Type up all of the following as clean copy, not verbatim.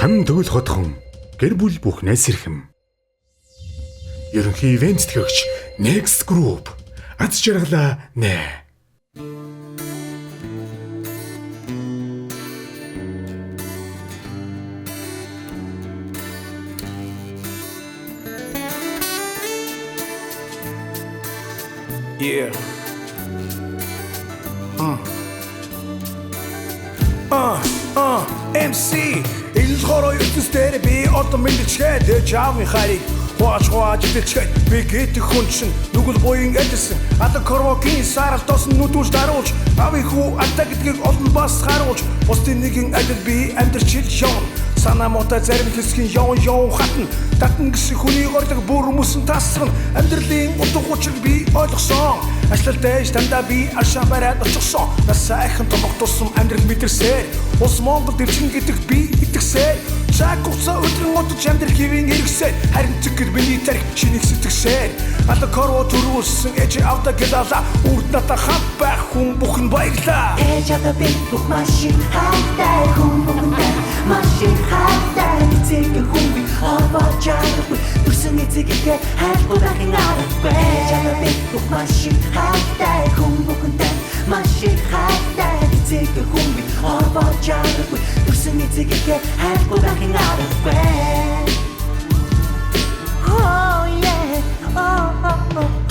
Хан төгөл хотхон гэр бүл бүх найс хэрхэм. Ерөнхий ивент тэтгэгч Next Group аз жаргалаа нэ. Yeah. MC Илхороо ертөстэй би одоо мэдчихээ дэж аавын харийг хувааж идэлчгээд би гэдэг хүн чинь нүгэл буян эдсэн алан корвокийн саралтос нүдүүлж даруулж авийн хүү ата гэдгийг олон бас харуулж бусдын нэгэн адил би амьдрчил явна санаа мота зарим хэсгийн явн хатна татна гэсэн хүний горлог бүр мөсөн тасгана амьдралын утга учирыг би ойлгосон ашлалтай дандаа би аршаа бараад очихсон насаа ахын томогдсон амьдрал мэдэрсээр ус Монгол дэвчин гэдэг би итгэсээр чакуцаа өдрөн удаж амьдрал хэвийн хэрэгсээр харин цэгэр миний тарих шинийг сэтгсээр алла корво төрүүлсэн ээж авда гэлала үрд ната хат байх хүн бүхэн баярлаа ээж авда би бүх машин хайтай хүн бүхэндээ машин хайтай эцэг хүн би аваад чарахгүй төрсөн эцэгээ хайхгүй байхын аргагүй ээж авда би бүх машин хайтай хүн бүхэндээ машин хайтай эцэг хүн би аваад чарахгүй төрсөн эцэгээ хайхгүй байхын аргагүй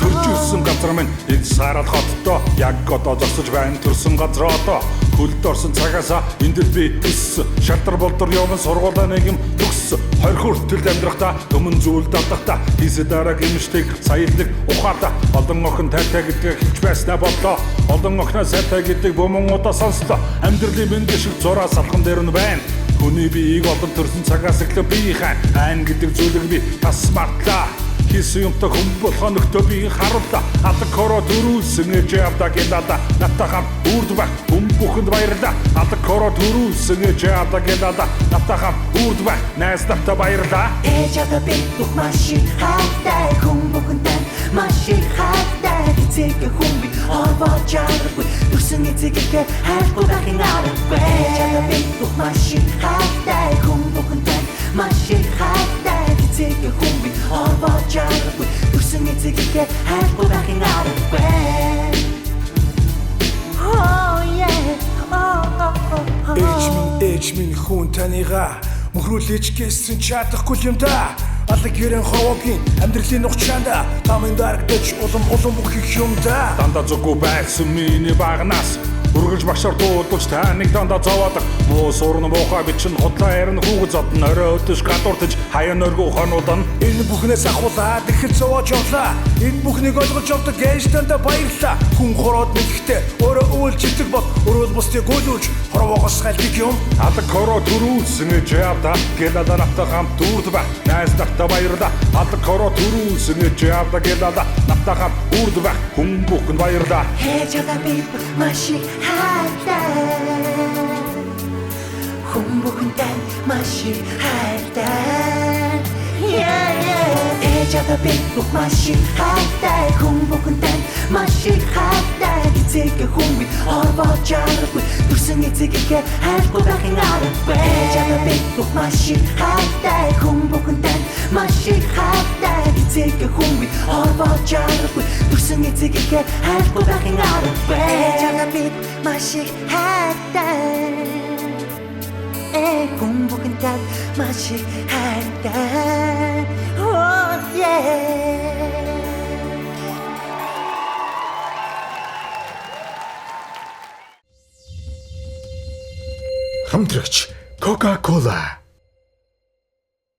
Төржүүлсэн газар минь энэ сарал хотдоо яг одоо зогсож байна төрсөн газар одоо хөлд орсон цагаасаа энд л би өссөн шалтар болдор явна сургуулаа нэг юм төгссөн 20 хүртэл амьдрахта өмнө зүйл давдахта хийсэ дараа гимштиг саялдаг ухаалта олон охин тайтай гэдгийг хэлж байснаа бодлоо олон охиноо сайтай гэдэг бөмөн удаа сонслоо амьдралын мэндэ шиг зураа салхан дээр нь байна хүний биеийг олон төрсөн цагаас эхлээ би хайн гэдэг зүйлийг би тас мартлаа хийсэн юмтай хүн болохоо нөхдөө би харууллаа алан коро төрүүлсэн ээж авда гэлада натахан үрд баг хүн бүхэнд баярлаа алан коро төрүүлсэн ээж авда гэлада натахан үрд баг найз нартай баярлаа ээж авда би бүх машин хайтай хүн бүхэндээ машин хайтай эцэг хүн би аваад чарахгүй төрсөн эцэгээ хайхгүй байхын аргагүй ээж авда би бүх машин хайтай хүн бүхэндээ машин хайтай эцэг хүн би аваад чарахгүй төрсөн эцэгээ хайхгүй байхын аргагүй Ээж минь хүн таныга мөхрүүлж гэсэн чадахгүй юм да алаг гэрэн ховогийн амьдралын ухчаанда тамын дарагдаж улам бүх их юм да дандаа зүггүй байсан миний багнаас үргэлж багшаар дуудаж таныг дандаа зовоодаг муу сурна муухай бичин худлаа ярина хүүг зодно орой өдөж гадууртаж хаян өргөө хонуудан энэ бүхнээс ахуулаад ихэд зовоож явлаа энэ бүхнийг ойлгож явдаг ээж дандаа баярлаа хүн хороод мэдхтэй өөрөө үйлч идэг бол өөрөө бусдыг гүйлүүлж хоровоогоос хайлдаг юм алаг коро төрүүлсэн ээж авда гэлада натаа хамт үрд ба найз нартай баярлаа алаг коро төрүүлсэн ээж авда гэлада натаа хамт үрд ба хүн бүхэнд баярлаа ээж авда би машин хайтай хүн бүхэндээ машин хайтай ээж авда би бүх машин хайтай хүн бүхэндээ машин хайтай эцэг хүн би аваад чарахгүй төрсөн эцэгээ хайхгүй байхын аргагүй ээж авда би бүх машин хайтай хүн бүхэндээ машин хайтай эцэг хүн би аваад чарахгүй төрсөн эцэгээ хайхгүй байхын аргагүй ээж авда би машин хайтай хүн бүхэндээ машин хайтай oh yeah Хамтрагч Coca-Cola